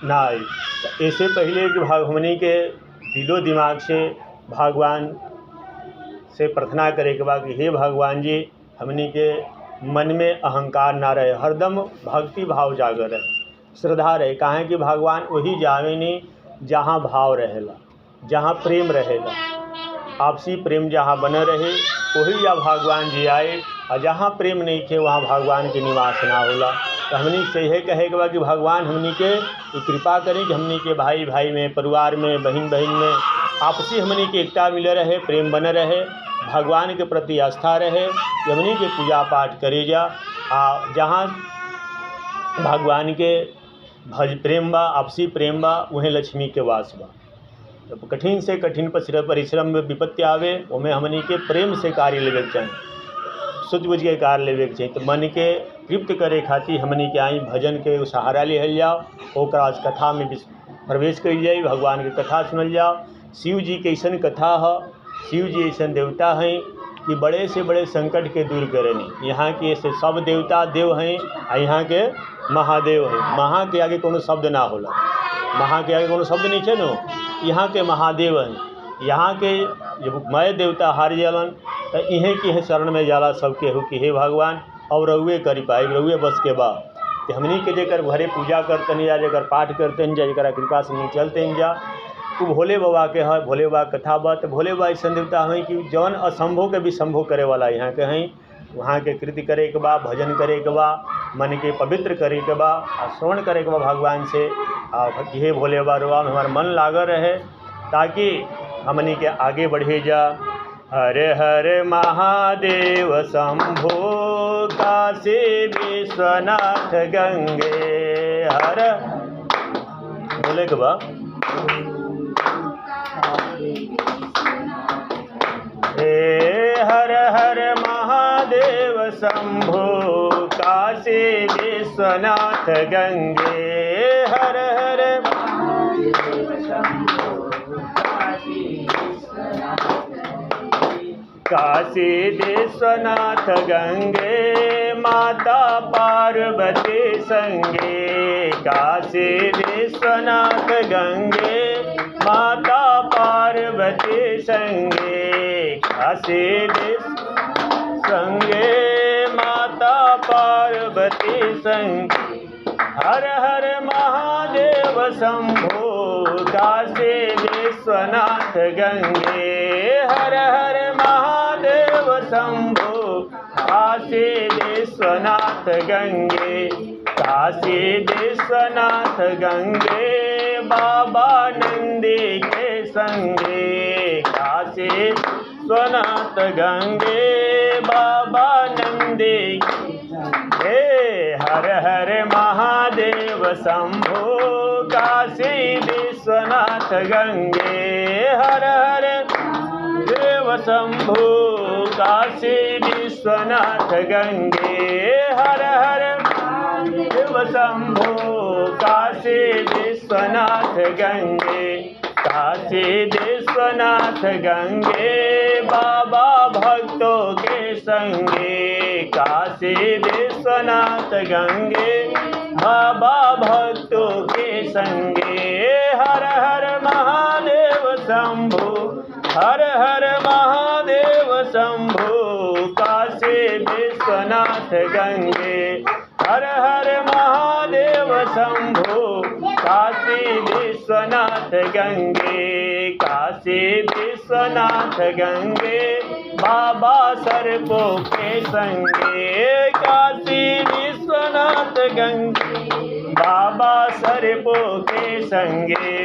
ना आई। तो ऐसे पहले कि हमनी के दिलो दिमाग से भगवान से प्रार्थना करे के बाद कि हे भगवान जी, हमनी के मन में अहंकार ना रहे, हरदम भक्ति भाव जागर रहे, श्रद्धा रहे। काहे कि भगवान वही जावे नहीं जहाँ भाव रहेला, जहाँ प्रेम रहेला, आपसी प्रेम जहाँ बने रहे वही या भगवान जी आए। और जहाँ प्रेम नहीं थे वहाँ भगवान के निवास ना होला। तो हमनी से यह कहे के बा कि भगवान हमनी के कृपा करें कि हमनी के भाई भाई में, परिवार में, बहन बहन में आपसी हमनी के एकता मिले रहे, प्रेम बने रहे, भगवान के प्रति आस्था रहे, हमनी के पूजा पाठ करे जा। जहाँ भगवान के प्रेम बा, आपसी प्रेम बा, वहीं लक्ष्मी के वास बा। तो कठिन से कठिन परिश्रम में विपत्ति आवे, उमें हमनी के प्रेम से कार्य लेवे के चाहिए, सोच बुझ के कार्य लेवे के चाहिए। तो मन के तृप्त करे खातिर हमनी के आई भजन के सहारा लिहल जाओ, ओकरा कथा में प्रवेश कइल जाए, भगवान के कथा सुनल जाओ। शिव जी के ऐसन कथा है, शिव जी ऐसन देवता हैं कि बड़े से बड़े संकट के दूर करेनी। यहाँ के ऐसे सब देवता देव हैं, यहाँ के महादेव हैं। महा के आगे कोनो शब्द ना होला, महा के आगे कोनो शब्द नहीं है नो, यहाँ के महादेव हैं। यहाँ के जब मय देवता हार जालन तो इहें की शरण में जाला सबके हो कि हे भगवान और रउए करी पाए, रउए बस के बा। तो हमनी के जेकर घरे पूजा करते जा, जेकर पाठ करते जा, जेकर कृपा से नहीं चलते जा, तो भोले बाबा के है, भोले बाबा कथा बा। तो भोले बाबा ऐसा देवता हैं कि जौन असंभव के भी संभव करे वाला यहाँ के हैं। वहाँ के कृति करे के बा, भजन करे के बा, मन के पवित्र करे के बा, और श्रवण करे के बा भगवान से। हे भोले बाबा में हमारा मन लागल रहे ताकि हमनी के आगे बढ़े जा। हरे हरे महादेव शंभो, काशी विश्वनाथ गंगे। हर बोले के बा हे हर हर महादेव शंभो, काशी विश्वनाथ गंगे। हर हर काशी विश्वनाथ गंगे, माता पार्वती संगे। काशी विश्वनाथ गंगे, माता पार्वती संगे। काशी संगे, माता पार्वती संगे। हर हर महादेव शंभो, काशी विश्वनाथ गंगे। हर हर महादेव शंभो, काशी विश्वनाथ गंगे। काशी विश्वनाथ गंगे, बाबा नंदी के संगे। काशी विश्वनाथ गंगे, बाबा नंदी के। हर हर महादेव शंभो, काशी विश्वनाथ गंगे। हर हर देव शंभो, काशी विश्वनाथ गंगे। हर हर देव शंभो, काशी विश्वनाथ गंगे। काशी विश्वनाथ गंगे, बाबा भक्तों के संगे। काशी विश्वनाथ गंगे, बाबा भक्तों के संगे। हर हर महादेव शंभो, हर हर महादेव शंभो, काशी विश्वनाथ गंगे। हर हर महादेव शंभो, काशी विश्वनाथ गंगे। काशी विश्वनाथ गंगे, बाबा सर्पों के संगे। काशी विश्वनाथ गंगे, बाबा सर्पों के संगे।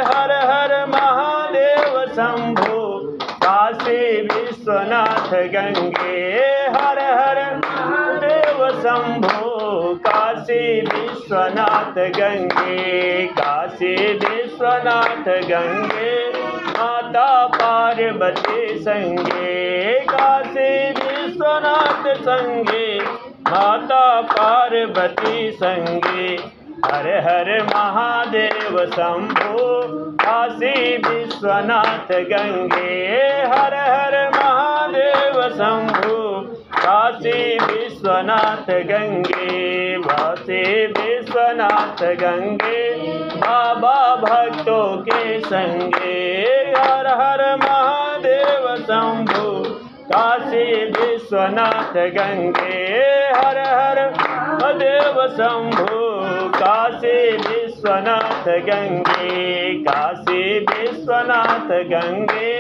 हर हर महादेव शंभो, काशी विश्वनाथ गंगे। हर हर देव शंभो, काशी विश्वनाथ गंगे। काशी विश्वनाथ गंगे, माता पार्वती संगे। काशी विश्वनाथ संगे, माता पार्वती संगे। हर हर महादेव शंभो, काशी विश्वनाथ गंगे। हर हर महादेव शंभो, काशी विश्वनाथ गंगे। काशी विश्व विश्वनाथ गंगे बाबा भक्तों के संगे। हर हर महादेव शंभु काशी विश्वनाथ गंगे। हर हर महादेव शंभु काशी विश्वनाथ गंगे। काशी विश्वनाथ गंगे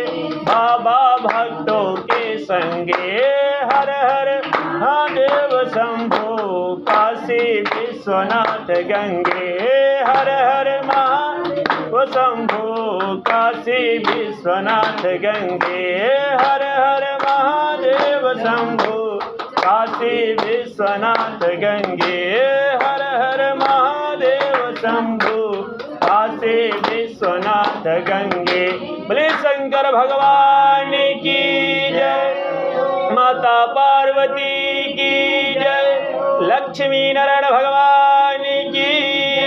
बाबा भक्तों के संगे। हर हर महादेव शंभु काशी विश्वनाथ गंगे। हर हर महादेव शंभु काशी विश्वनाथ गंगे। हर हर महादेव शंभु काशी विश्वनाथ गंगे। हर हर महादेव शंभु काशी विश्वनाथ गंगे। बोले शंकर भगवान की जय। माता पार्वती की जय। लक्ष्मी नारायण भगवान की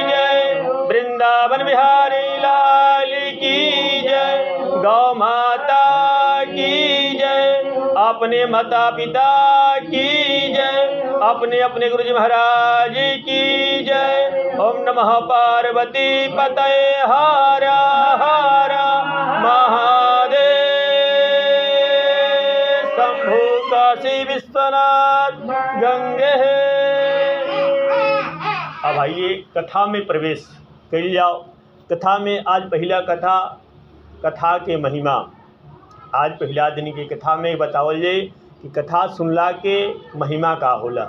जय। वृंदावन बिहारी लाल की जय। गौ माता की जय। अपने माता पिता की जय। अपने अपने गुरुजी महाराज की जय। ओम नमः पार्वती पतये हर हर महादेव। शंभु काशी विश्वनाथ गंगे। अब आइए कथा में प्रवेश कर जाओ। कथा में आज पहला कथा के महिमा। आज पहला दिन की कथा में बतावल जाए कि कथा सुनला के महिमा का होला।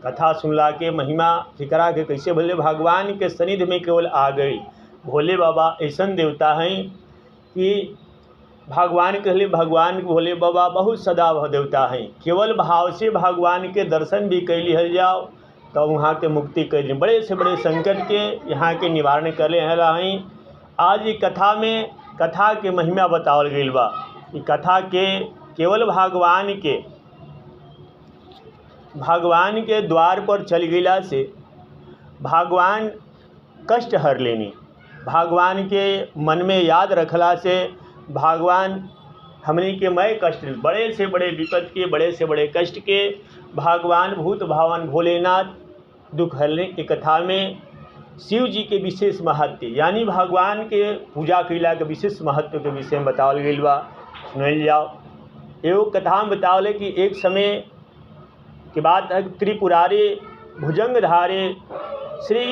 कथा सुनला के महिमा फिकरा के कैसे भोले भगवान के सनिधि में केवल आ गई। भोले बाबा ऐसन देवता हैं कि भगवान कहले भगवान भोले बाबा बहुत सदाभाव देवता हैं। केवल भाव से भगवान के दर्शन भी कैली हल जाओ तो वहाँ के मुक्ति कैली। बड़े से बड़े संकट के यहाँ के निवारण करे हला हैं। आज ये कथा में कथा के महिमा बतावल गई बा। कि कथा के केवल भगवान के द्वार पर चल गईला से भगवान कष्ट हर लेनी। भगवान के मन में याद रखला से भगवान हमनी के मय कष्ट बड़े से बड़े विपद के बड़े से बड़े कष्ट के भगवान भूत भावन भोलेनाथ दुख हरने की कथा में शिव जी के विशेष महत्व यानी भगवान के पूजा कैला के विशेष महत्व के विषय में बतावल गई बा। सुनल जाओ। एगो कथा में बतावले कि एक समय के बाद त्रिपुरारी भुजंगधारी श्री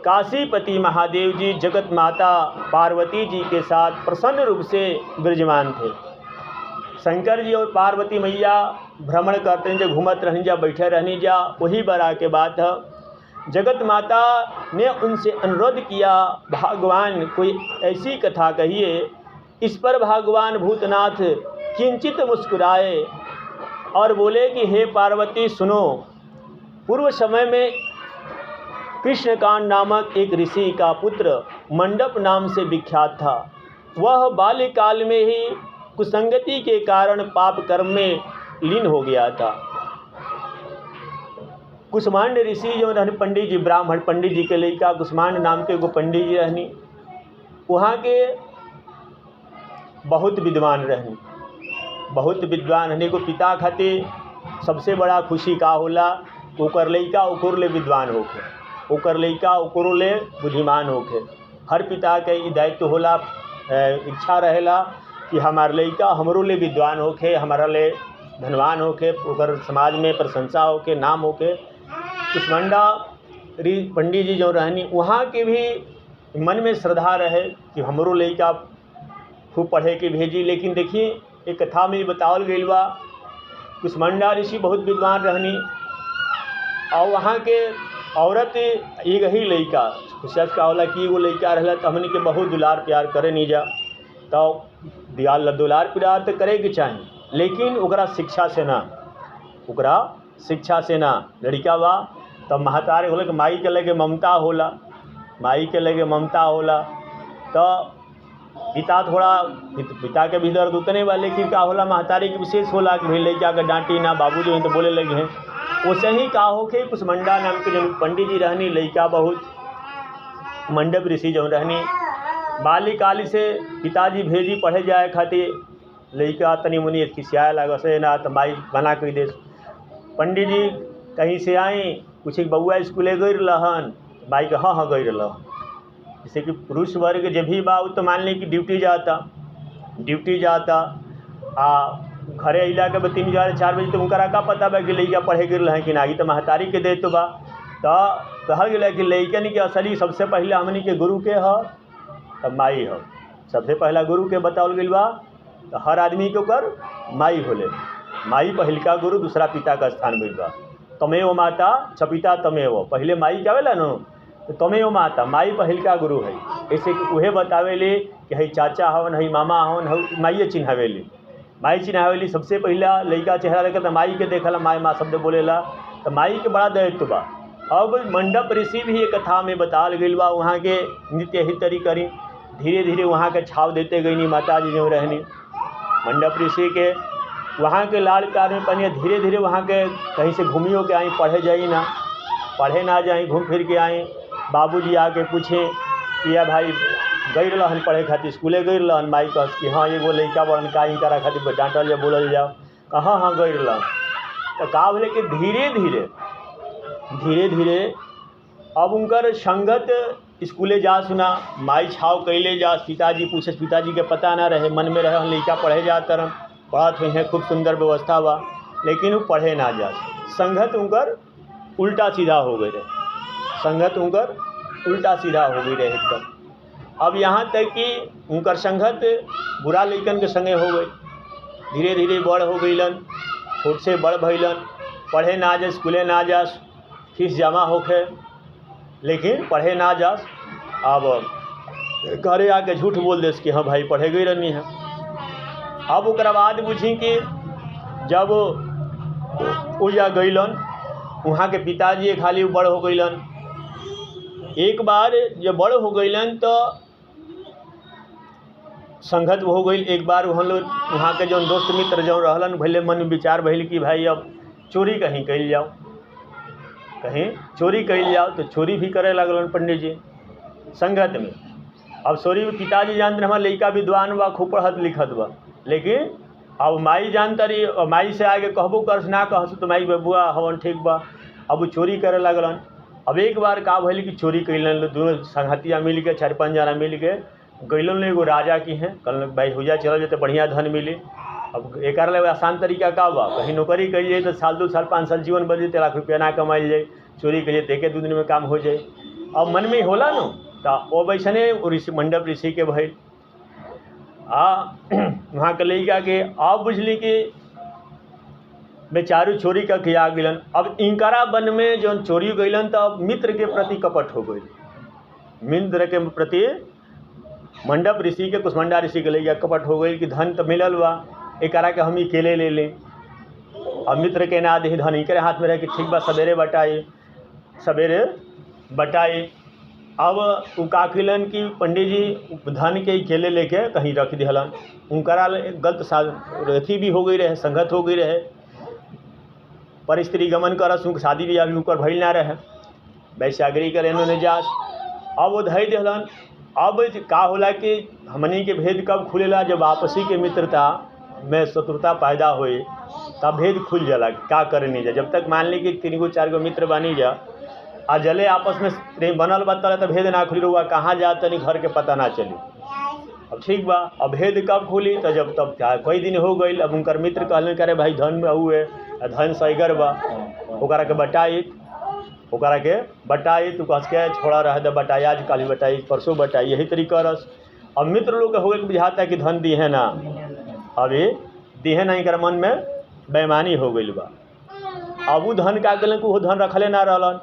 काशीपति महादेव जी जगत माता पार्वती जी के साथ प्रसन्न रूप से विराजमान थे। शंकर जी और पार्वती मैया भ्रमण करते हैं, घूमत रहनी जा, बैठे रहनी जा। वही बरा के बात जगत माता ने उनसे अनुरोध किया, भगवान कोई ऐसी कथा कहिए। इस पर भगवान भूतनाथ किंचित मुस्कुराए और बोले कि हे पार्वती सुनो। पूर्व समय में कृष्णकांड नामक एक ऋषि का पुत्र मंडप नाम से विख्यात था। वह बाल्यकाल में ही कुसंगति के कारण पाप कर्म में लीन हो गया था। कुष्मांड ऋषि जो रहने पंडित जी, ब्राह्मण पंडित जी के लड़का कुष्मांड नाम के एगो पंडित जी रहनी। वहाँ के बहुत विद्वान रहनी, बहुत विद्वान रहने को पिता खातिर सबसे बड़ा खुशी का होला ओकर लड़का ओकर ले विद्वान होके, ओकर लड़का ओकरो ले बुद्धिमान होके। हर पिता के ई दायित्व होला, इच्छा रहेला कि हमार लड़का हमरो ले विद्वान होके, हमारा ले धनवान होके, ओकर समाज में प्रशंसा होके, नाम होके। कुष्मांडा पंडित जी जो रहनी वहाँ के भी मन में श्रद्धा रहे कि हमरो लड़का खूब पढ़े के भेजी। लेकिन देखिए एक कथा में बतावल गई बा, कुष्मांडा ऋषि बहुत विद्वान रहनी और वहाँ के औरत एक ही लड़का खुशत का होला कि एगो लड़का रहला तो हमने के बहुत दुलार प्यार करे नहीं जा। तो दुलार प्यार तो करे के चाहिए, लेकिन ओकरा शिक्षा से ना, ओकरा शिक्षा से ना। लड़का बा तो महतारे होला कि माई के लगे ममता होला, माई के लगे ममता होला। तो पिता थोड़ा पिता के भी दर्द उतने वाले, लेकिन का होला महतारी के विशेष होला कि भाई लड़का के डांटी ना, बाबू जो हैं तो बोले लगे हैं। वैसे ही का होके कुष्मांडा नाम के जो पंडित जी रहनी, लड़का बहुत मंडप ऋषि जो रहनी, बाल्यकाल से पिताजी भेजी पढ़े जाए खातिर। लड़का तनी मुनी खिसियाए लगा से ना तो माई बना कर दे। पंडित जी कहीं से आई, कुछ बउआ स्कूले गई रहन, माई के हाँ हाँ गई रहा। जैसे कि पुरुष वर्ग जब भी बा तो मान ली कि ड्यूटी जाता आ घरे अला के 3 बजे 4 बजे तो उनका का पता बा कि लड़का पढ़े गिर है कि ना। तो महतारी के दे तो बा तो कहल गया कि लड़कन के असली सबसे पहले हमनी के गुरु के ह तब माई हो। सबसे पहला गुरु के बतावल गई बा तो हर आदमी के ऊपर माई होले। माई पहिलका गुरु, दूसरा पिता का स्थान मिल बा। तमेव माता च पिता तमेव, पहले माई क्या वेला नो तो तमेव माता, माई पहिलका गुरु है। ऐसे उहे बतावेले कि हई चाचा हवन, हई मामा हवन, माइए चिन्हावेली। माई चिन्हावेली सबसे पहला लड़का चेहरा देखे तो माई के देखला, माई माँ शब्द बोलेला तो माई के बड़ा दायित्व बा। अब मंडप ऋषि भी एक कथा में बताल गई बा, वहाँ के नित्य ही तरी करी धीरे धीरे वहाँ के छाव देते गई माता जी जो रहनी मंडप ऋषि के, वहाँ के लाल प्यार में पनिया धीरे धीरे वहाँ के कहीं से घूमियो के आई, पढ़े ना जाई, घूम फिर के आई। बाबूजी आके पूछे कि या भाई गई रहन पढ़े खातिर, स्कूले गई रहन। माई कह कि हाँ एगो लड़का बड़न का करा खातिर डांटल जाओ बोलल जाओ, कहाँ हाँ गई रहन। तो का बोले कि धीरे धीरे अब उनकर संगत स्कूले जा सुना, माई छाव कैले जा। पिताजी पूछे, पिताजी के पता ना रहे, मन में रहे लड़का पढ़े जा तरन, पढ़त हुई हैं, खूब सुंदर व्यवस्था बा, लेकिन वो पढ़े ना जा। संगत उनकर उल्टा सीधा हो गई रहे, संगत उनकर उल्टा सीधा हो गई रहे एकदम। अब यहाँ तक कि उनकर संगत बुरा लड़कन के संगे हो गई। धीरे धीरे बड़ हो गईलन, छोट से बड़ भइलन, पढ़े ना जा, स्कूले ना जा, फीस जमा होके लेकिन पढ़े ना जा। अब घरे आके झूठ बोल देस कि हाँ भाई पढ़े गई रहनी है। अब ओकरा बाद बुझी कि जब उजा गईलन, वहाँ के पिताजी खाली बड़ हो गईलन। एक बार जब बड़ हो गईलन तो संगत हो गई। एक बार वहाँ के जो दोस्त मित्र जो रहलन भले मन में विचार भइल कि भाई अब चोरी कहीं कैल जाओ, तो चोरी भी करे लगलन पंडित जी संगत में। अब चोरी पिताजी जानते हमारा लड़का विद्वान बा, खूब पढ़त लिखत बा, लेकिन अब माई जानता रही, माई से आगे कहबो कर ना कहसु तो माई बबुआ हवन ठीक बा। अब चोरी करे लगलन। अब एक बार का भइल कि चोरी कैलन, दोनों संगतिया मिल के 4-5 जना मिल के गईलन एगो राजा की हैं, कहलन भाई हुजा चल जाते बढ़िया धन मिली। अब एक आसान तरीका का बा, कहीं नौकरी कर जाए तो साल 2 साल 5 साल जीवन बदले 1 लाख रुपया ना कमाई जाए, चोरी करिए तो 1-2 दिन में काम हो जाए। अब मन में होला न तो वो वैसने ऋषि मंडप ऋषि के भइल। वहाँ के लड़का के अब बुझली कि बेचारू चोरी करके आ गलन। अब इंकरा वन में जो चोरी गईलन तो अब मित्र के प्रति कपट हो गई, मित्र के प्रति मंडप ऋषि के कुष्मांडा ऋषि के लड़का कपट हो गई कि धन तो मिलल बा, एकरा के हम ही अकेले ले लें। अब मित्र के ना दे धन इनके हाथ में रहे कि ठीक बा सवेरे बटाई। अब उ का किलन कि पंडित जी धन के अकेले लेके कहीं रख दिहलन। उनकरा गलत अथी भी हो गई रहे, संगत हो गई रहे, पर स्त्री गमन करस, शादी ब्याह भी ऊपर भइल ना रहे, वैशागरी करे ने जास। अब वो धई दिहलन। अब का होला कि हमनी के भेद कब खुलेला, जब आपसी के मित्रता में शत्रुता पैदा होए तब भेद खुल जाला का करनी जा। जब तक मान ली कि 3-4 गो मित्र बनी जा आ जले आपस में प्रेम बनल बा तो भेद ना खुली, रहुआ कहाँ जा तनी घर के पता ना चली। अब ठीक बा, अब भेद कब खुली तो जब तब कई दिन हो गई। अब उनकर मित्र कहलन करे भाई धन में हुए धन सैगर बा, ओकरा के बटाई तू कस के छोड़ा रह दे, बटाई आज कल बटाई परसों बटाई, यही तरीका रस। अब मित्र लोग के हो गए बुझाता है कि धन दिहे ना, अभी दिहे ना, इनकर मन में बेईमानी हो गई बा। अब वो धन का गलन को धन रखले ना रहलन,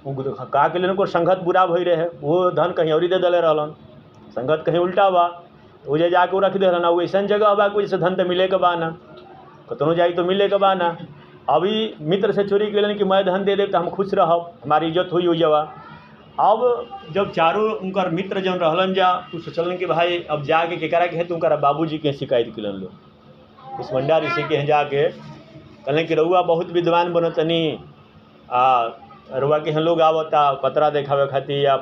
का गलन को संगत बुरा भई रहे, वो धन कहीं और दे दले रहलन, संगत कहीं उल्टा बा, तो जे जाके रख दे रहना। वो ऐसा जगह बा कोई से धन तो मिले के बा ना, कतनो जाई तो मिले के बा ना। अभी मित्र से चोरी कैलन कि मैं धन दे दे तो हम खुश रहब, हमारी इज्जत हुई हो जावा। अब जब चारों उनकर मित्र जन रहलन जा तो सोचलन कि भाई अब जाके केकरा के है तो उनका बाबूजी के शिकायत कैलन लो, कुष्मांडा ऋषि के जाके कहलन कि रउआ बहुत विद्वान बनतनी, रउआ के लोग आवता पतरा देखावे खातिर या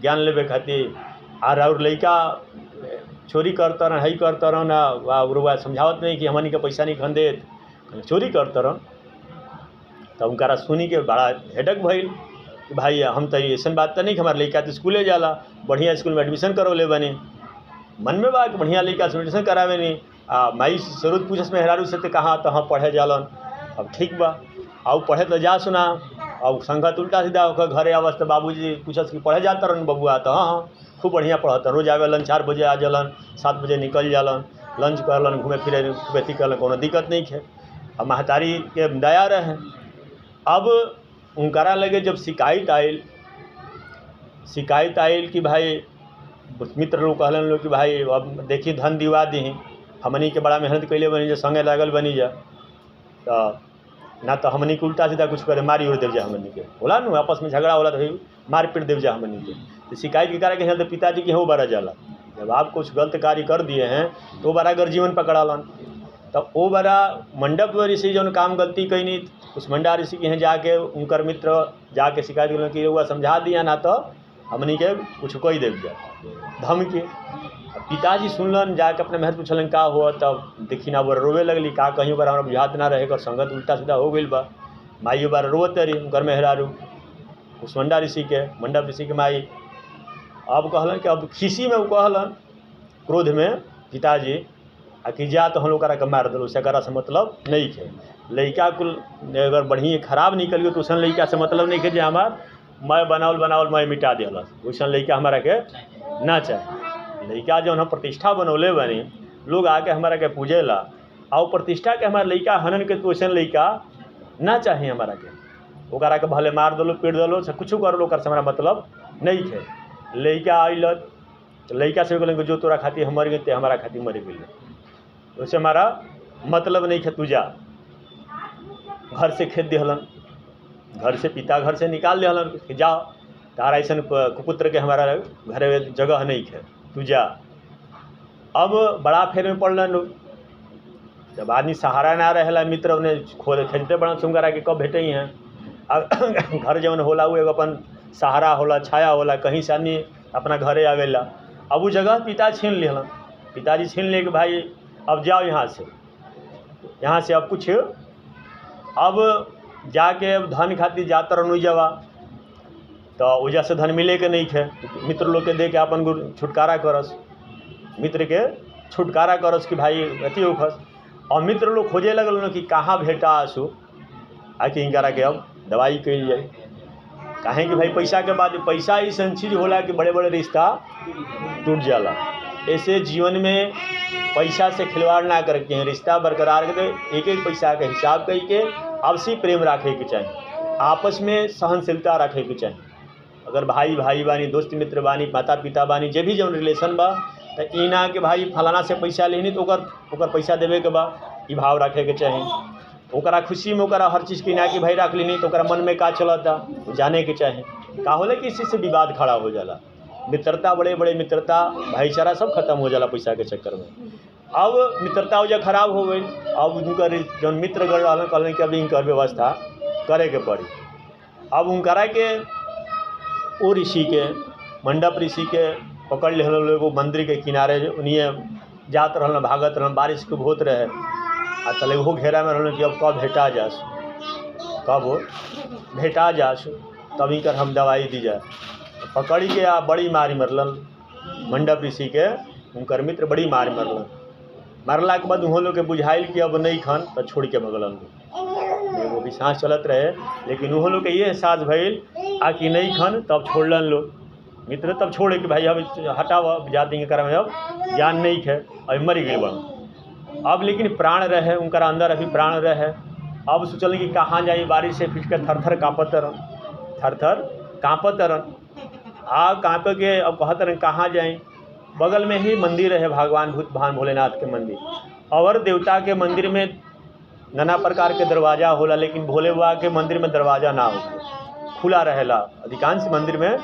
ज्ञान लेवे खातिर, और लड़का चोरी करता रह हई करता रह ना, रउआ समझावत नहीं कि हमनी के पैसा नहीं खन देत, चोरी करता रह। तो उनका सुनी के बड़ा हेडक भइल। कि भाई हम तो ऐसा बात तो नहीं कि हमारे लड़का तो स्कूले जाला, बढ़िया स्कूल में एडमिशन करवले बने, मन में बा कि बढ़िया लड़का से एडमिशन करावे नहीं। माई जरूर पूछस मेहरारू से कहाँ तो हम पढ़े जालन। अब ठीक बा, अब पढ़े तो जा सुना। अब संगत उल्टा सीधा होकर घरे आवस तो बाबूजी पूछस कि पढ़े जाता रहन बबुआ, तो हाँ खूब बढ़िया पढ़ता, रोज आवेलन 4 बजे आ जलन, 7 बजे निकल जालन, लंच करलन, घूमे फिरे बेथी करलन, कोनो दिक्कत नहीं है। अब महतारी के दया रहे। अब उनकरा लगे जब शिकायत आयल कि भाई मित्र लोग कहलन लोग कि भाई अब देखी धन दिवा दी, हमनी के बड़ा मेहनत कैले बनी जा, संगे लागल बनी जा, तो ना तो हमनी के उल्टा सीधा कुछ करे मारी उड़ देव जा, हमनी के होला न आपस में झगड़ा होला तो मार पीट देव जा हमनी के। तो शिकायत के कारण के तो पिताजी के हो बड़ा जाला, जब आप कुछ गलत कार्य कर दिए हैं तो बड़ा अगर जीवन पकड़ालन। तो वो बड़ा मंडप ऋषि जो काम गलती कैनी, उस मंडा ऋषि के यहाँ जाके उनकर मित्र जाके शिकायत कर कि वो समझा दिया, ना तो हमनी के कुछ कोई देव जा धमकी। पिताजी सुनलन, जाके अपने महत्व पूछलन का हुआ, तब देखी ना वो रोवे लगली, का कहीं बार हमारा बुझात ना रहे, और संगत उल्टा सीधा हो गई बा। माई बार रोवत रही उनकर मेहरारू उस मंडप ऋषि के माई। अब कहलन कि अब खिसी में वो कहलन क्रोध में पिताजी कि जा तो हम लोग के मार दलो, से मतलब नहीं है। लड़का कुल अगर बढ़िया खराब निकल गई तो उसन लड़का से मतलब नहीं है, जो हमार मैं बनावल मैं मिटा दिलस, वैसा लड़का हमारा के ना चाहे। लड़का जो हम प्रतिष्ठा बनौले बनी, लोग आके हमारा के पूजेला, और प्रतिष्ठा के हमारे लड़का हनन के, तो वैसा लड़का ना चाहिए हमारा के। ओकरा के भले मार दलो, पीट दलो, से कुछ कर लो, कर हमारा मतलब नहीं है। लड़का आइल तो लड़का से बोलेंगे जो तोरा खातिर हम मर गए ते हमारा खातिर मर गए, वैसे हमारा मतलब नहीं है। तू जा, घर से खेत दिहलन, घर से पिता घर से निकाल दिहलन कि जाओ तारा ऐसा कुपुत्र के हमारा घर जगह नहीं है, तू जा। अब बड़ा फेर में पड़लन लोग, जब आदमी सहारा ना रहेला, मित्र उन्हें खोजते बड़ा सुंगरा के कब भेटे हैं। घर जवन होला वो एगो अपन सहारा होला, छाया होला, कहीं से आदमी अपना घरे आवेला। अब वो जगह पिता छीन लिहलन, पिताजी छीन ले कि भाई अब जाओ यहाँ से अब कुछ, अब जाके धन खातिर जाता रहनु जवा, तो वजह से धन मिले के नहीं है। मित्र लोग के दे के अपन छुटकारा करस, मित्र के छुटकारा करस कि भाई अति होखस। और मित्र लोग खोजे लगल कि कहाँ भेटा आसू, आके इनकरा के अब दवाई कल जाए। कहें कि भाई पैसा के बाद पैसा ऐसा चीज़ होला कि बड़े बड़े रिश्ता टूट जाला। ऐसे जीवन में पैसा से खिलवाड़ ना करके हैं, रिश्ता बरकरार करके एक एक पैसा का हिसाब करके आपसी प्रेम रखे के चाहिए, आपस में सहनशीलता रखे के चाहिए। अगर भाई बानी, दोस्त मित्र बानी, माता पिता बानी, जे भी जौन रिलेशन बा, तो ई ना कि भाई फलाना से पैसा लेनी तो ओकर पैसा देवे के बा, ई भाव रखे के चाहिए। ओकरा खुशी में ओकरा हर चीज़ की ना कि भाई रख लेनी तो ओकरा मन में का चलता जाने के चाहिए। का होला कि इसी से विवाद खड़ा हो जाला, मित्रता बड़े बड़े मित्रता भाईचारा सब खत्म हो जाला पैसा के चक्कर में। अब मित्रता वजह खराब हो गई। अब उनकर जौन मित्र गढ़ रहा कहलन कि अभी इनकर व्यवस्था करे के पड़ी। अब उनकरा के वो ऋषि के मंडप ऋषि के पकड़ ले लोग मंदिर के किनारे, उन्हें जात रहन, भागत रहन, बारिश खूब होत रहे, आ तले वो घेरा में रहन कि अब कब भेटा जास तब इनकर हम दवाई दी जाए। पकड़ के आ बड़ी मारी मरलन मंडप ऋषि के, उनकर मित्र बड़ी मारी मरलन। मरला के बाद उन्हों लोग के बुझाइल कि अब नहीं खन, तो छोड़ के भगलन। वो भी सांस चलत रहे, लेकिन उन्हों लोग के ये एहसास भइल आ कि नहीं खन, तब छोड़लन लोग मित्र, तब छोड़े कि भाई अब हटाव जाते हैं कर, अब जान नहीं है, अब मरी गई बड़ा। अब लेकिन प्राण रहे उनका अंदर, अभी प्राण रहे। अब सोचल कि कहाँ जाए, बारिश से फिर के थर थर काँपत रहन। काँप के अब कहत रहन कहाँ जाए। बगल में ही मंदिर है भगवान भोलेनाथ के मंदिर, और देवता के मंदिर में नाना प्रकार के दरवाज़ा होला, लेकिन भोले बाबा के मंदिर में दरवाज़ा ना हो, खुला रहेला अधिकांश मंदिर में,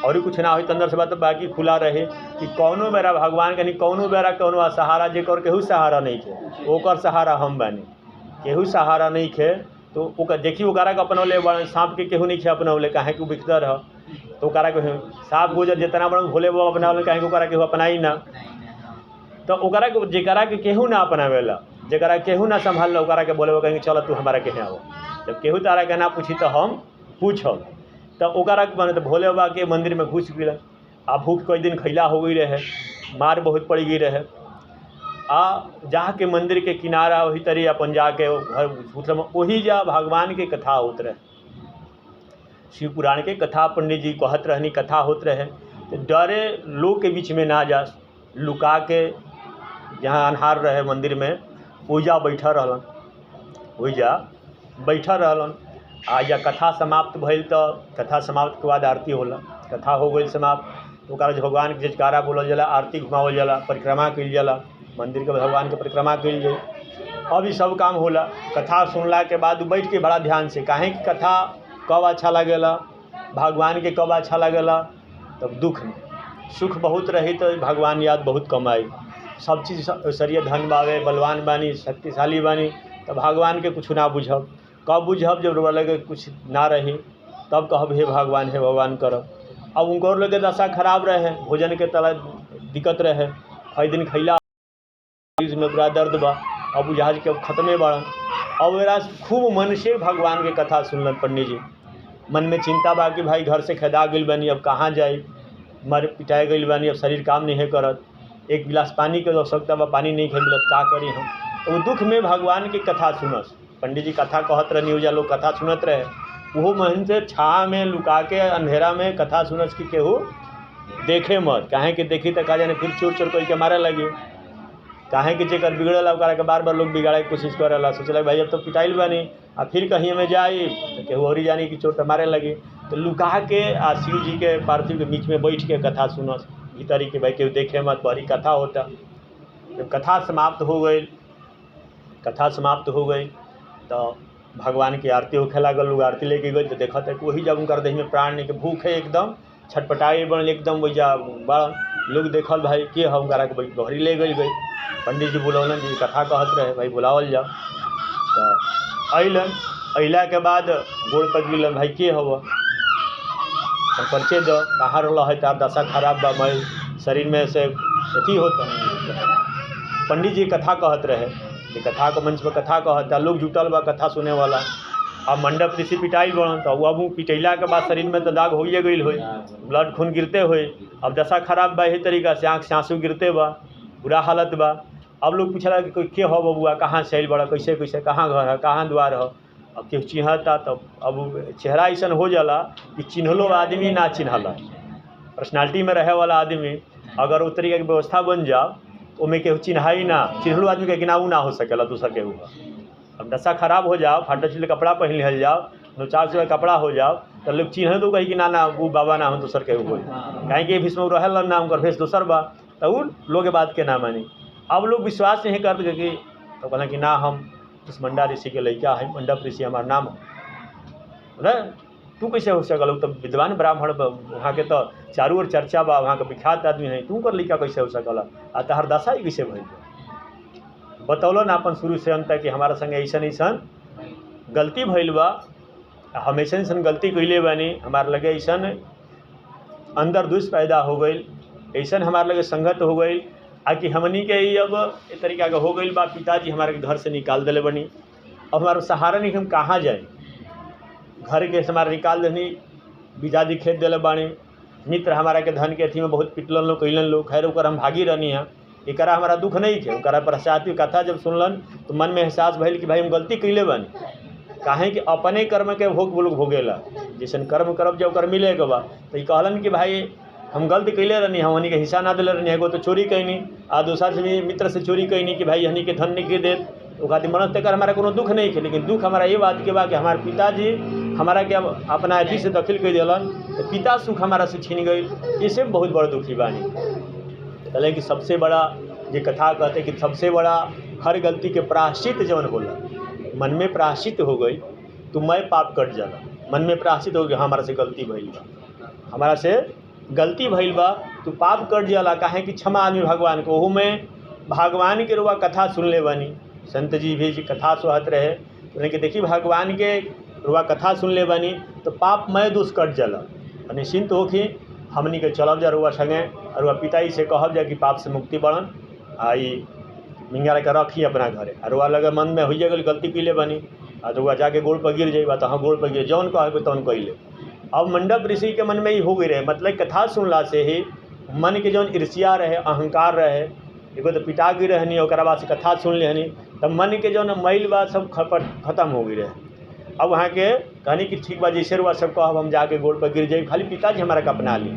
और ही कुछ ना हो तो अंदर से बात बाकी खुला रहे कि कौनो बेरा भगवान के नहीं, कौनो बेरा कौनो सहारा जेकर केहू सहारा नहीं थे, ओकर सहारा हम बानी। केहू सहारा नहीं थे तो ओकर देखी ओकरा के अपनौले, सांप के केहू नहीं थे अपनौले, काहे कि बिखतर है तो ओकरा के सांप गुजर जितना बड़ा भोले बाबा अपनावले, काहे कि ओकरा केहू अपनाई ना। तो ओकरा के जेकरा के केहू ना अपनावेला, जेकरा केहू ना संभाल, ओकरा के बोले कहेंगे चलो तू हमारा के आओ। जब केहू तारा के ना पूछी तो हम पूछब। तो ओकरा माने तो भोले बाबा के मंदिर में घुस गए। आ भूख कई दिन खैला हो गई रहे, मार बहुत पड़ गई रहे। आ जाके मंदिर के किनारा वही तरी अपन जाके घर मतलब वही जा भगवान के कथा होत रहे, शिव पुराण के कथा पंडित जी कहत रहनी, कथा होत रहे। तो डरे लोग के बीच में ना जा, लुका के जहाँ अन्हार रहे मंदिर में ओइजा बैठा रहलन, ओइजा बैठा रहलन। आ या कथा समाप्त भइल तो कथा समाप्त के बाद आरती होला, कथा हो गई समाप्त तो ओकरा भगवान के जयकारा बोलल जाला, आरती घुमावल जाला, परिक्रमा कइल जाला, मंदिर के भगवान के परिक्रमा कइल जाए। अब ये सब काम होला। कथा सुनला के बाद बैठ के बड़ा ध्यान से, काहे कि कथा कब अच्छा लगेला, भगवान के कब अच्छा लगेला, तब दुख में सुख बहुत रही तो भगवान याद बहुत कम आई। सब चीज़ शरीर धन बावे, बलवान बानी, शक्तिशाली बानी, तब भगवान के कुछ ना बुझब। कब बुझब जब लगे कुछ ना रही, तब कहब हे भगवान करब। अब उनको लगे दशा खराब रहे, भोजन के तला दिक्कत रहे, कई दिन खैला में पूरा दर्द बा, अब जहाज के खत्मे बड़न। अब मेरा खूब मन से भगवान के कथा सुनलन पंडित जी। मन में चिंता बा कि भाई घर से खेदा गई बनी, अब कहाँ जाए, मर पिटाए गई बनी, अब शरीर काम नहीं करत, एक गिलास पानी के आवश्यकता बा, पानी नहीं खे मिलत, का करी हम। तो वो दुख में भगवान की कथा सुनस, पंडित जी कथा कहत रहे, न्यूजा लोग कथा सुनत रहे। वो मन से छा में लुका के अंधेरा में कथा सुनस कि केहू देखे मत, काहे कि देखी तो का जाने फिर चोर चोर कोई के मारे लगे, काहे कि जेकर बिगड़ेला ओकरा के बार बार लोग बिगाड़े के कोशिश करेला। सोचला भाई अब तो पिटाइल बानी, आ फिर कहीं में जाई तो केहू और ही जानी कि चोट मारे लगे। तो लुका के आ शिव जी के पार्थिव के बीच में बैठ के कथा सुनस, भीतरी के भाई केहू देखे मत, बड़ी कथा होता। जब कथा समाप्त हो गई, कथा समाप्त हो गई तो भगवान की आरती होखे लागल, लोग आरती लेके गए तो देखा था कि वही जब उनकर देह में प्राण नहीं के भूख है, एकदम छटपटाई बनल, एकदम वैजा बड़न। लोग देखल भाई के हम करा के बहरी ले गई। पंडित जी बुलौलन, जी कथा कहत रहे, भाई बुलावल जाओ। तो अलन, अला के बाद गोड़ पक गलन, भाई के हव, परिचय दो, कहाँ रहा है, तार दशा खराब बा, मैं शरीर में से अथी होता। पंडित जी कथा कहत रहे, कि कथा को मंच पर कथा कहता, लोग जुटल बा कथा सुने वाला। अब मंडप ऋषि पिटाइल बनल, तो अब पिटैला के बाद शरीर में तो दाग होइए गई हो, ब्लड खून गिरते हुए, अब दशा खराब बा, यही तरीका से आँख से आंसू गिरते बा, बुरा हालत बा। अब लोग पूछला कि कोई के हो बबुआ, कहाँ से आइल बड़ा, कैसे कैसे, कहाँ घर है, कहाँ द्वार है। अब केहू चिन्हता, तब अब चेहरा ऐसा हो जाला कि चिन्हलो आदमी ना चिन्हला, पर्सनालिटी में रहे वाला आदमी अगर उस तरीके की व्यवस्था बन जाओ, उनमें केहू चिन्हाई ना, चिन्हलो आदमी के गिनाऊ ना हो सकेला दूसरा केहू। अब दशा खराब हो जाओ, फाटा चिल्ले कपड़ा पहन लिहल जाओ, 2-4 सौ कपड़ा हो जाओ, तो लोग चिन्ह दो कही कि ना ना वो बाबा ना हो, दूसर केहू हो, कहीं कि भीष्म रहल ना, उनकर भेष दूसर बा, तो वो लोग के बात के ना मानी। अब लोग विश्वास नहीं करते कि, तो कहना कि ना हम इस मंडा ऋषि के लड़का है, मंडप ऋषि हमारा नाम है, तू कैसे हो सकल, तो विद्वान ब्राह्मण वहाँ के तो चारों ओर चर्चा बा, वहाँ के विख्यात आदमी है, तू कर लड़का कैसे हो सकल, आ तहर दशा ही कैसे भइल। बतौलन अपन शुरू से अंत कि हमारा संगे ऐसा गलती भइल बा, हमेशा ऐसा गलती कैले बानी, हमारे लगे ऐसा अंदर दुष पैदा हो गई, ऐसा हमारे लगे संगत हो गई, आकि हमनी के अब इस तरीका का हो गई बा, पिताजी हमारे घर से निकाल दिले बनी, अब हमारा सहारा नहीं, हम कहाँ जाए, घर के हमारे निकाल देनी, बिजादी खेत दिले बानी, मित्र हमारा के धन के अथी में बहुत पिटलन लोग, कैलन लोग, खैर ओकर हम भागी रहनी है, एकरा हमारा दुख नहीं थे। ओकरा पश्चात कथा जब सुनलन तो मन में एहसास भइल कि भाई हम गलती कैले बानी, काहे कि अपने कर्म के भोग लोग भोगेला, जैसन कर्म करब जब कर मिले के बा। तो ये कहलन कि भाई हम गलती कैले रहनी, हम हनी के हिस्सा ना दिले रहनी, एगो तो चोरी कैनी, आ दूसरा से भी मित्र से चोरी कैनी कि भाई हनी के धन नहीं के देत, तो खातिर मनस तक हमारा कोनो दुख नहीं थे। लेकिन दुख हमारा ये बात के बा कि हमारे पिताजी हमारा के अब अपना अथी से दखिल कर दिलन, तो पिता सुख हमारा से छीन गई, इसे बहुत बड़ा दुखी बानी। कहले कि सबसे बड़ा ये कथा कहते कि सबसे बड़ा हर गलती के प्रायश्चित जवन होला, मन में प्रायश्चित हो गई तो मैं पाप कट जाला, मन में प्रायश्चित हो गया हमारा से गलती भइल बा, हमारा से गलती भइल बा तो पाप कट जाला। काहे कि क्षमा आदमी भगवान को, ओहू में भगवान के रुआ कथा सुन ले बानी, संत जी भी कथा सुहत रहे, तो देखी भगवान के रुआ कथा सुन ले बानी तो पाप मैं दोष कट जाला। निश्चिंत होखी हमनी के चलब जा रुआ संगे, और रुआ पिताजी से कहब जा कि पाप से मुक्ति बढ़न, आई मिंगा के रखी अपना घरे, और रुआ लगे मन में होइए गल गलती कैले बानी, आ रुआ जाके गोड़ पर गिर जाइबा, तो हाँ गोड़ पर गिर जौन कहबे तौन कैले, अब मंडप ऋषि के मन में ही हो गई रहे, मतलब कथा सुनला से ही मन के जौन ईर्ष्या रहे, अहंकार रहे, एगो तो पिता की रहनी, और बाद से कथा सुन लेनी, तब मन के जौन मैल बा सब खत्म हो गई रहे। अब वहाँ के कहनी कि ठीक बा जैसे रुआ सब कहब हम जाके गोड़ पर गिर जाए, खाली पिताजी हमारा के अपना ली,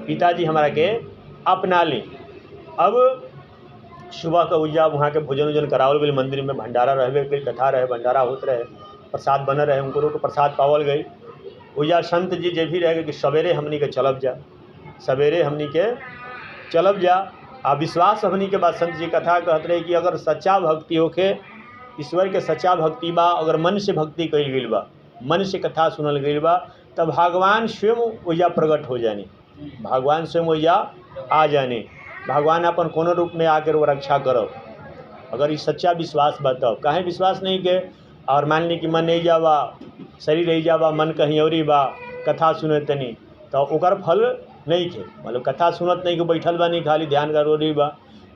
पिताजी हमारा के अपना ली। अब सुबह का उजा वहाँ के भोजन उजन करावल गई, मंदिर में भंडारा रहे गई, कथा रहे, भंडारा होते रहे, प्रसाद बनल रहे, उनको को प्रसाद पावल गई। उजा संत जी जे भी रह गए कि सवेरे हमनी के चलब जा, सवेरे हमनी के चलब जा। आ विश्वास हमनी के बाद संत जी कथा कहते रहे कि अगर सच्चा भक्ति होके, ईश्वर के सच्चा भक्ति बा, अगर मन से भक्ति कल गई बा, मन से कथा सुनल गई बा, तब भगवान स्वयं ओजा प्रकट हो जानी, भगवान स्वयं ओजा आ जानी, भगवान अपन कोनो रूप में आकर वो रक्षा करो। अगर ये सच्चा विश्वास बा तब काहे विश्वास नहीं के, और मान ली कि मन नहीं जावा, शरीर नहीं जावा, मन कहीं और ही बा, कथा सुने तनी, तो ओकर फल नहीं थे, मतलब कथा सुनत नहीं कि बैठल बा नहीं, खाली ध्यान कर रही बा।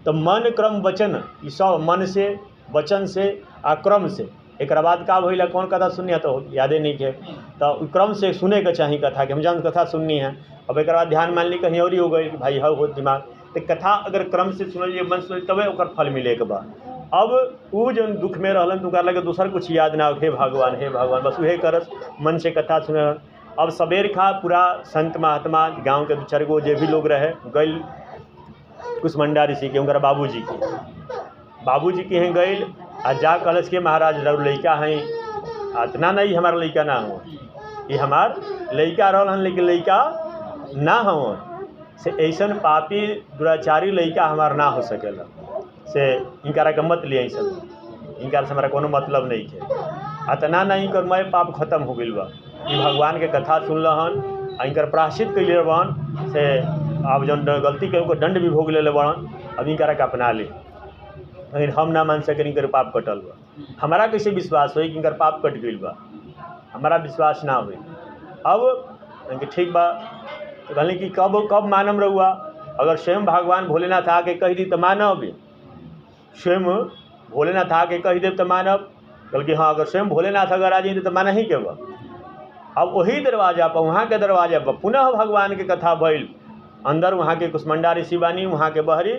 तो मन क्रम वचन ये सब मन से, वचन से आ क्रम से, एक बाद का भइला कौन कथा सुनिया तो यादे नहीं है, तो क्रम से सुने के चाहिए कथा कि हम जान कथा सुननी है। अब एक बाद ध्यान मान ली कहीं और ही हो गई कि भाई हो दिमाग, तो कथा अगर क्रम से सुनलिए, मन सुन तबे ओकर फल मिले के बाद। अब वो जो दुख में रहलन तो लगे दूसर कुछ याद ना हो, हे भगवान बस वही करस, मन से कथा सुने। अब सबेर खा पूरा संत महात्मा गांव के 2-4 गो जे भी लोग रहे गइल कुसमंडा ऋषि के, उनका बाबूजी के हैं गइल, आ जा कलश के महाराज लड़का हैं, इतना नहीं हमारा लड़का ना हो, ये हमार लड़का रहन लेकिन लड़का ना हो, से ऐसा पापी दुराचारी लड़का हमार ना हो सकेला, से इनकारा के मत लिए, इनकार से हमारा कोनो मतलब नहीं है। इतना नहीं कर मैं पाप खत्म हो गई बा, ये भगवान के कथा सुनलहन, इनकर प्रायश्चित कैले बन से, अब जौन गलती के दंड भी भोग ले बन, अब इनकारा के अपना ले, लेकिन हम ना मान सके इनकर पाप कटल बा। हमारा कैसे विश्वास हो कि इनकर पाप कट गई बा, हमारा विश्वास ना हो। अब ठीक बा, तो कहली कि कब मानम रहुआ, अगर स्वयं भगवान भोलेनाथ आके कह दी तो मानब, स्वयं भोलेनाथ आके कह दे तो मानब। बल्कि हाँ, अगर स्वयं भोलेनाथ अगर आ जाए तो माना ही के बा। अब वही दरवाजा पर, वहाँ के दरवाजा पर पुनः भगवान के कथा भइल, अंदर वहाँ के कुसमंडा ऋषि बानी, वहाँ के बहरी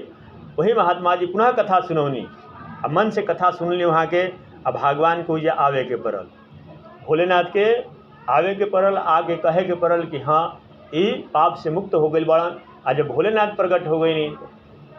वही महात्मा जी पुनः कथा सुनौनी, अब मन से कथा सुनली वहाँ के। अब भगवान को ये आवे के पड़ल, भोलेनाथ के आवे के पड़ल, आगे कहे के पड़ल कि हाँ ये पाप से मुक्त हो गई बड़न। आज जब भोलेनाथ प्रकट हो गई नहीं,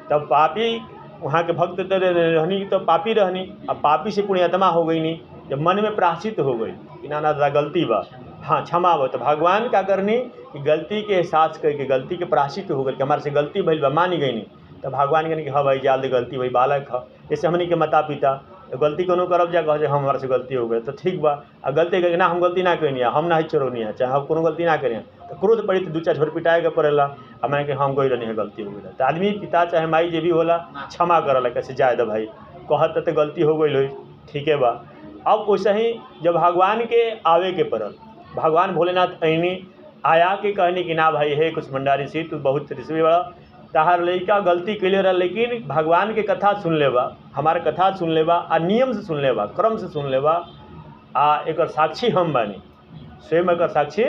तब पापी वहाँ के भक्त रहनी तो पापी रहनी, अब पापी से पुण्यात्मा हो गई नहीं, जब मन में प्राश्चित हो गई कि ना दादा गलती बा, हाँ क्षमा बा, तो भगवान क्या करनी कि गलती के एहसास करके, गलती के प्राश्चित हो गई कि हमारे से गलती भइल बा, मान गई नहीं, तब भगवान कहनी कि हाँ भाई जल्द गलती भाई बालक है, जैसे हमनी के माता पिता गलती कोनो करब जा कहे हम हमारे से गलती हो गई तो ठीक बा, आ गलती करके ना हम गलती ना करनी है, हम ना ही चोरनी है, चाहे हम कोनो गलती ना करें तो क्रोध पड़ी तो 2-4 झोर पिटाए के पड़ेला। अब मैंने कि हम गई रहनी है गलती हो गई, तो आदमी पिता चाहे माई जे भी होला क्षमा करला, कैसे जाए दो भाई कहत तो गलती हो गई हो, ठीक है बा। अब वैसे ही जब भगवान के आवे के पड़ल, भगवान भोलेनाथ अनी आया के कहनी कि ना भाई हे कुसमंडा ऋषि तू बहुत ऋषि बड़ा, तहार लड़का गलती कैले रहा, लेकिन भगवान के कथा सुन लेबा, हमारे कथा सुन लेबा, आ नियम से सुन लेबा, क्रम से सुन लेबा, आ एक साक्षी हम बानी, स्वयं एक साक्षी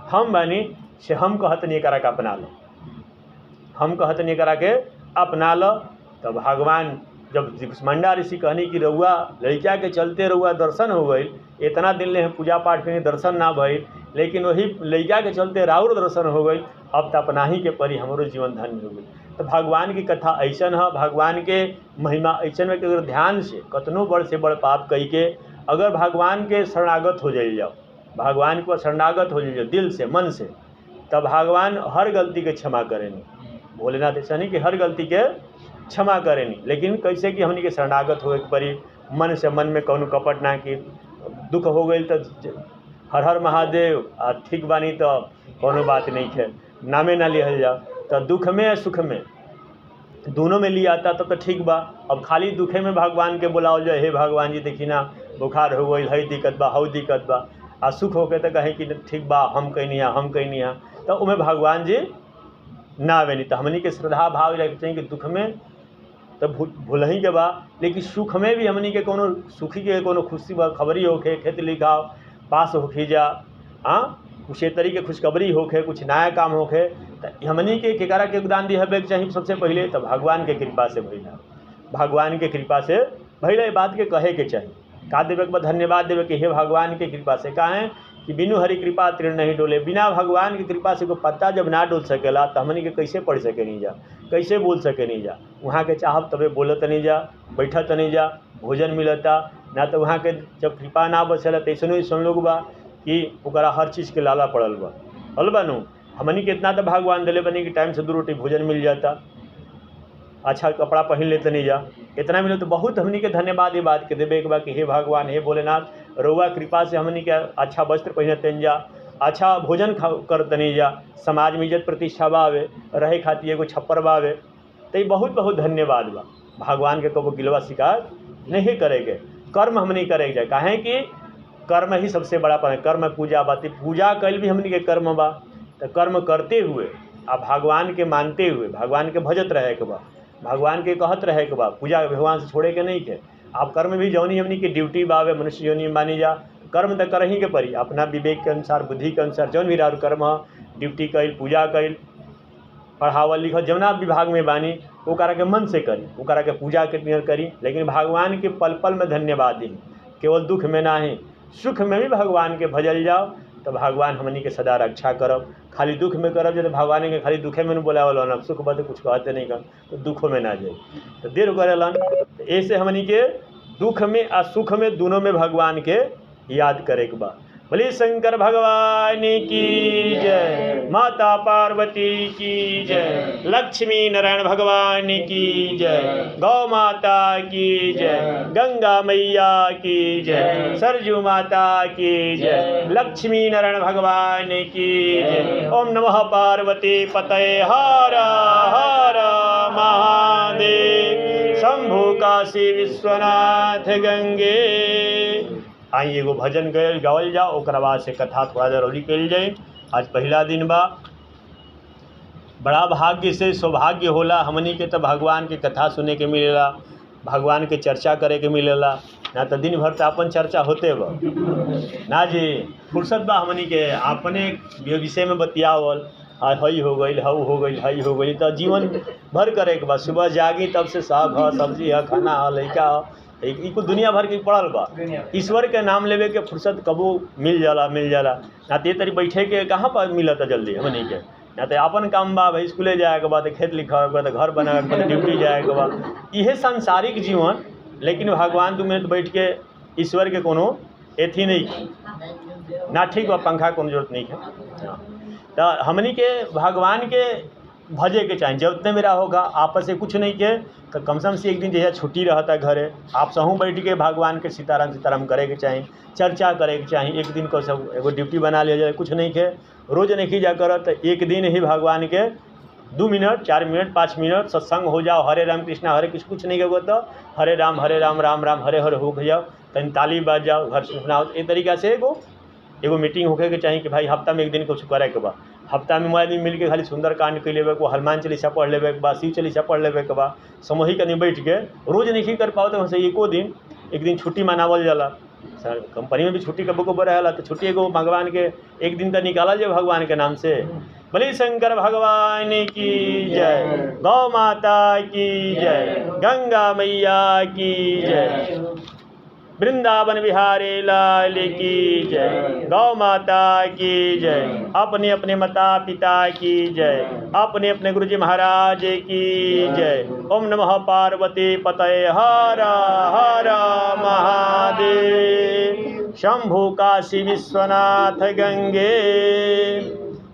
हम बानी, से हम कहत नहीं करा के अपना लो, हम कहत नहीं करा के अपना लो। तब भगवान जब कुसमंडा ऋषि कहनी कि रउआ लड़का के चलते रउआ दर्शन हो गई, इतना दिन ले पूजा पाठ के दर्शन ना भइल, लेकिन वही लड़का के चलते राउर दर्शन हो गई, अब तो अपना ही के परी हमारो जीवन धन्य हो गई। तो भगवान की कथा ऐसन है, भगवान के महिमा ऐसन में कि अगर ध्यान से कतनो बड़ से बड़ पाप कही के अगर भगवान के शरणागत हो जाइए, भगवान को शरणागत हो जाइए दिल से मन से, तब भगवान हर गलती के क्षमा करेंगे। भोलेनाथ ऐसा नहीं कि हर गलती के क्षमा करेंगे, लेकिन कैसे कि हमनी के शरणागत हो एक परी मन से, मन में कौन कपट ना कि दुख हो गई तो हर हर महादेव आ ठीक बानी तो कोनो बात नहीं है, नामे ना लिहल जाओ, तो दुख में या सुख में दोनों में लिया आता तो ठीक बा। अब खाली दुखे में भगवान के बुलाओ जाए, हे भगवान जी देखी ना बुखार हो गई, हई दिक्कत बा, हऊ दिक्कत बा, आ सुख होके तो कहें कि ठीक बा हम कहनी है, तो उमें भगवान जी ना आवे नहीं। तो हमनी के श्रद्धा भाव चाहिए कि दुख में तो भूल ही के बा, लेकिन सुख में भी हमनी के कोनो सुखी के कोनो खुशी बा, खबरी होके खेत लिखाओ पास होखी जा, हाँ कुछ तरीके खुशखबरी होखे, कुछ नया काम होखे तो हमनी के केकरा के योगदान दिहबे के चाहिए सबसे पहले तो भगवान के कृपा से भइला, भगवान के कृपा से भइला। ये बात के कहे के चाहिए, का देवे के बाद धन्यवाद देवे के हे भगवान के कृपा से। काहे कि बिनु हरि कृपा तीर्ण नहीं डोले, बिना भगवान की कृपा से कोई पत्ता जब ना डोल सकेला तो हमनी के कैसे पढ़ सके नहीं जा, कैसे बोल सके नहीं जा। वहाँ के चाहब तबे बोलत नहीं जा, बैठत नहीं जा, भोजन मिलता ना। तो वहाँ के जब कृपा ना बचेला तो ऐसे सुन लोग बा कि ओकरा हर चीज़ के लाला पड़ल बा, हल बानू। हमनी के इतना तो भगवान दिले बनी कि टाइम से 2 रोटी भोजन मिल जाता, अच्छा कपड़ा पहन लेते नहीं जा, इतना मिले तो बहुत हमनी के धन्यवाद ये बात के देवे एक बार कि हे भगवान हे भोलेनाथ, रउआ कृपा से हमनी के अच्छा वस्त्र पहनते जा, अच्छा भोजन करते नहीं जा, समाज में इज्जत प्रतिष्ठा बावे, रहे खातिर एगो छप्पर बावे। तो ये बहुत बहुत धन्यवाद बा। भगवान के कबो गिलवा शिकायत नहीं करेंगे, कर्म हमनी करेंगे जाए। काहे कि कर्म ही सबसे बड़ा कर्म पूजा बाती, पूजा कल भी हमनी के कर्म बा। तो कर्म करते हुए आप भगवान के मानते हुए भगवान के भजत रहे के बा, भगवान के कहत रहे के बा, पूजा भगवान से छोड़े के नहीं के। आप कर्म भी जौनी हमनी की ड्यूटी बावे मनुष्य जौनी मानी जा, कर्म तो कर ही के पड़ी, अपना विवेक के अनुसार बुद्धि के अनुसार जौन भी राउर कर्म ड्यूटी कैल, पूजा कैल, पढ़ावल लिखल जौना विभाग में बानी ओकरा के मन से करी, ओकरा के पूजा के नियर करी। लेकिन भगवान के पल पल में धन्यवाद दी, केवल दुख में ना ही सुख में भी भगवान के भजल जाओ तो भगवान हमनी के सदा रक्षा करब। खाली दुख में करब जब भगवान के खाली दुखे में बोलावल, सुख बद कुछ कहते नहीं कर तो दुखों में ना जाए तो देर करेलन। ऐसे हमनी के दुख में और सुख में दोनों में भगवान के याद करे के बा। बोले शंकर भगवान की जय, माता पार्वती की जय, लक्ष्मी नारायण भगवान की जय, गौ माता की जय, गंगा मैया की जय, सरजू माता की जय, लक्ष्मी नारायण भगवान की जय। ओम नमः पार्वती पतये हर हर महादेव, शंभु काशी विश्वनाथ गंगे। आई एगो भजन गावल जाओ, ओकरा बाद से कथा थोड़ा जरूरी कल जाए। आज पहला दिन बा, बड़ा भाग्य से सौभाग्य होला हमनी के तो भगवान के कथा सुने के मिलेला, भगवान के चर्चा करे के मिलेला। ना तो दिन भर तो अपन चर्चा होते बा ना जी, फुर्सत बा हमनी के अपने विषय में बतियावल, हई हो गई हऊ हो गई हई हो गई, तो जीवन भर करे के बा। सुबह जागी तब से साग है, सब्जी है, खाना है, लड़का है, कुछ दुनिया भर के पड़ल बा। ईश्वर के नाम लेवे के फुर्सत कबो मिल जाला ना। ते तरी बैठे के कहाँ पर मिलता जल्दी हमनी के, ना तो अपन काम बा, भाई स्कूले जाए के बाद, खेत लिखा के बाद, घर बनाए के बाद, ड्यूटी जाए के बाद, इहे सांसारिक जीवन। लेकिन भगवान 2 मिनट बैठ के ईश्वर के कोनो एथी नहीं ना, ठीक बा, पंखा कोनो जरूरत नहीं है। तो हमनी के भगवान के भजे के चाहिए, जब उतने मेरा होगा आपस से कुछ नहीं के तो कम से कम से एक दिन जैसा छुट्टी रहता है घरे, आप सहूँ बैठ के भगवान के सीताराम सीताराम करे के चाहिए, चर्चा करे के चाहिए। एक दिन को सब एगो ड्यूटी बना लिया जाए, कुछ नहीं के रोज़ नहीं जा कर, तो एक दिन ही भगवान के 2 मिनट 4 मिनट 5 मिनट सत्संग हो जाओ, हरे राम कृष्णा हरे कृष्ण, कुछ नहीं होगा तो हरे राम राम राम हरे हरे हो जाओ, तन ताली बाज जाओ, घर सुनाओ। ये तरीका से एगो मीटिंग होके के चाहिए कि भाई हफ्ता में एक दिन कुछ करे के बा। हफ्ता में आदमी मिल के खाली सुंदर कांड कर लेवे को, हनुमान चालीसा पढ़ लेवे के बा, शिव चालीसा पढ़ लेवे के बा, सामूहिक नहीं बैठ के रोज़ नहीं कर पाओ तो एको दिन एक दिन छुट्टी मनावल जाला। सर कंपनी में भी छुट्टी कबो कबो रहेला, तो छुट्टी एगो भगवान के एक दिन तो निकाला जाए भगवान के नाम से। बोले शंकर भगवान की जय, गौ माता की जय, गंगा मैया की जय, वृंदावन बिहारी लाल की जय, गौ माता की जय, अपने अपने माता पिता की जय, अपने अपने गुरुजी महाराज की जय। ओम नमः पार्वती पतये हर हर महादेव, शंभु काशी विश्वनाथ गंगे।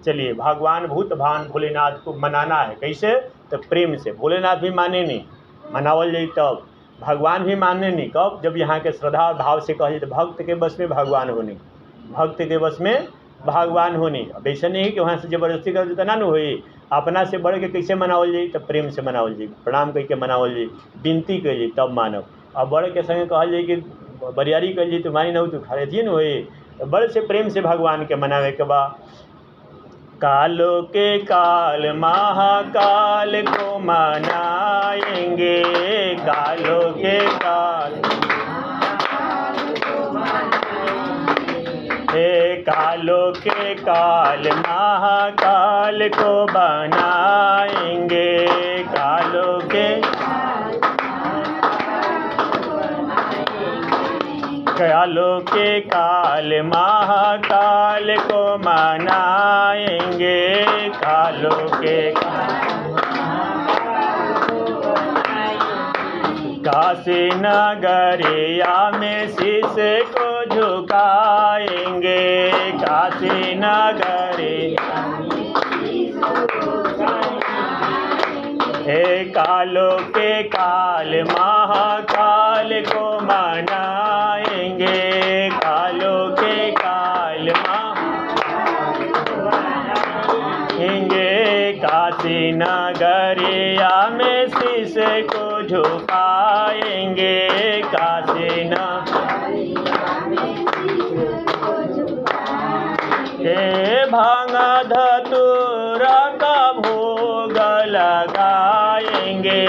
चलिए भगवान भूत भान भोलेनाथ को मनाना है, कैसे? तो प्रेम से। भोलेनाथ भी माने नहीं, मनावल जाए तब, भगवान भी मानने नहीं कब, जब यहाँ के श्रद्धा और भाव से कहे तो भक्त के बस में भगवान होनी, भक्त के बस में भगवान होनी। अब ऐसा नहीं कि वहाँ से जबरदस्ती कर देता ना होई, अपना से बढ़ के कैसे मनावल जाए? तो प्रेम से मनावल जाए, प्रणाम करके मनावल जाए, विनती कर जाए तब मानव। अब बड़े के संगे कहल जाए कि बरियारी कर जाए तो मानी न हो तो खरीदिए न होए, तो बड़े से प्रेम से भगवान के मनावे के बा। कालों के काल महाकाल को मनाएंगे, कालों के काल, हे कालों कालों के काल महाकाल को बनाएंगे, कालों के कालों के काल महाकाल को मनाएंगे, कालों के काशी नगरिया में शीश को झुकाएंगे, काशी नगरिया हे कालों के काल महाकाल को मनाएंगे, कालों के काल मनाएंगे, काशी नगरिया में शीश को झुकाएंगे, काशी के भांग धतूरा का भोग लगाएंगे,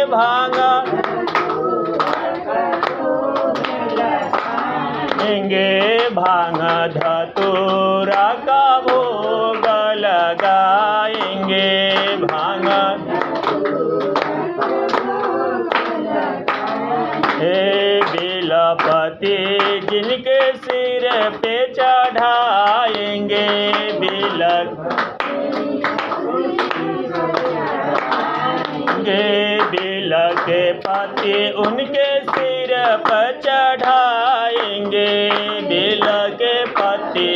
भांग भांग धतूरा का भोग लगाएंगे, भांग हे बिलपति जिनके सिर पे चढ़ाएंगे, बिल के पति उनके सिर पर चढ़ाएंगे, बिल के पति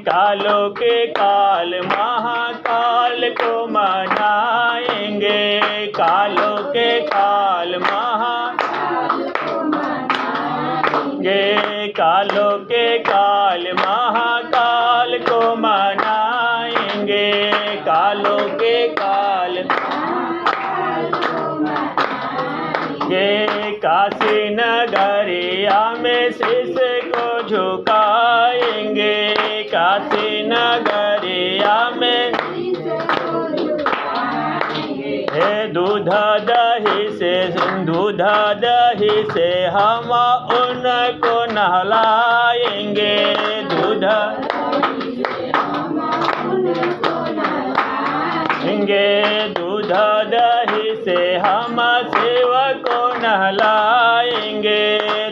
कालों के काल महाकाल को मनाएंगे, कालों के काल कालों के काल महाकाल को मनाएंगे, कालों के काल काशी नगरिया में शीश को झुकाएंगे, काशी नगरिया में दूध दही से हम उनको नहलाएंगे, दूध दही से हम शिव को नहलाएंगे,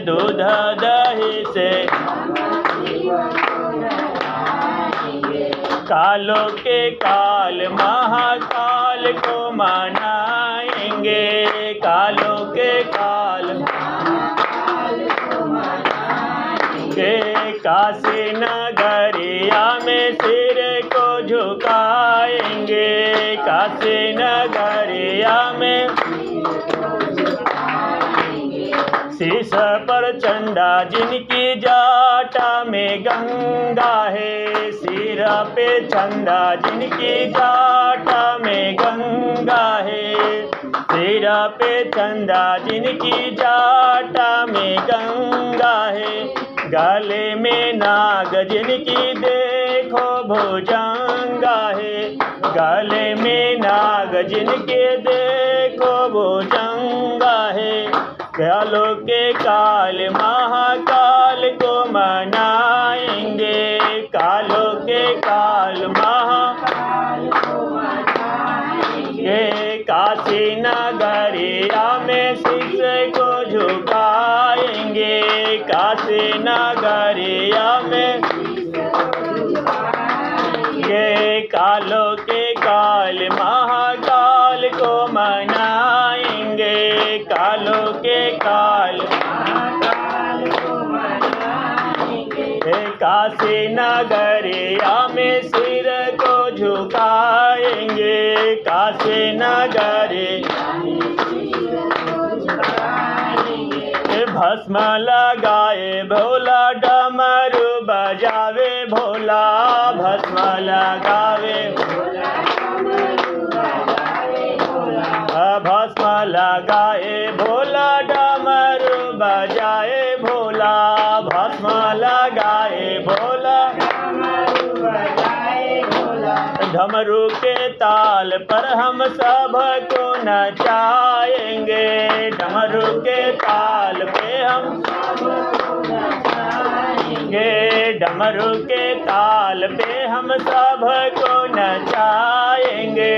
दूध दही से कालों के काल महाकाल को मनाएंगे, कालों के काल काशी नगरिया में सिर को झुकाएंगे, काशी नगरिया में शीश पर चंदा जिनकी जाटा में गंगा है, सिर पे चंदा जिनकी जाटा में गंगा है, सिर पे चंदा जिनकी जाटा में गंगा है, गले में नाग जिनकी देखो भुजंगा है, गले में नाग जिनके देखो भुजंगा है, कालों के काल महाकाल को मनाएंगे, कालों के काल महाकाल को मनाएंगे, काशी नगरिया में शीश को झुकाएंगे, काशी नगरिया में कालों के काल महाकाल को मनाएंगे, कालों के काल काशी नगरिया में सिर को झुकाएंगे, काशी नगरिया भस्म लगाए भोला डमरू बजावे भोला, भस्म लगावे भस्म लगाए भोला डमरू बजाए भोला, भस्म लगाए भोला डमरू के ताल पर हम सब को नचाएंगे, डमरू के ताल पे हम गे डमरू के ताल पे हम सबको नचाएंगे,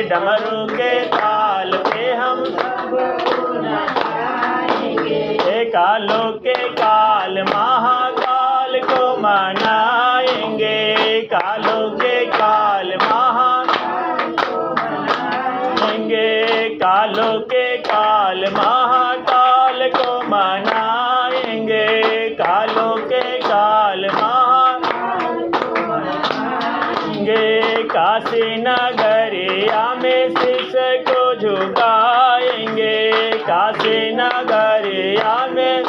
डमरू के ताल पे हम सबको नचाएंगे। कालों के काल महाकाल को मनाएंगे, कालों के काल महाकाल को मनाएंगे, कालों के काल महाकाल को मनाएंगे, कालों के काल महाकाल को मनाएंगे। काशी नगरिया में शीश को झुकाएंगे, काशी नगरिया में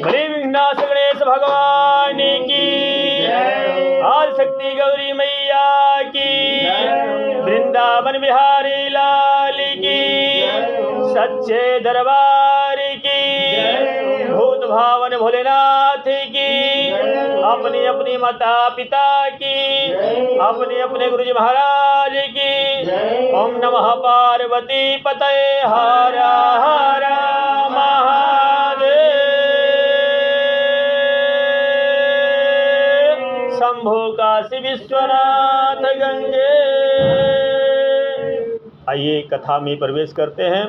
बड़े विघ्नाश गणेश भगवान की, आदिशक्ति गौरी मैया की, वृंदावन बिहारी लाल की, सच्चे दरबार की, भूत भावन भोलेनाथ की, अपनी अपनी माता पिता की, अपने अपने गुरुजी महाराज की। ओम नमः पार्वती पतये हर हर महादेव। शंभो काशी विश्वनाथ गंगे। आइए कथा में प्रवेश करते हैं।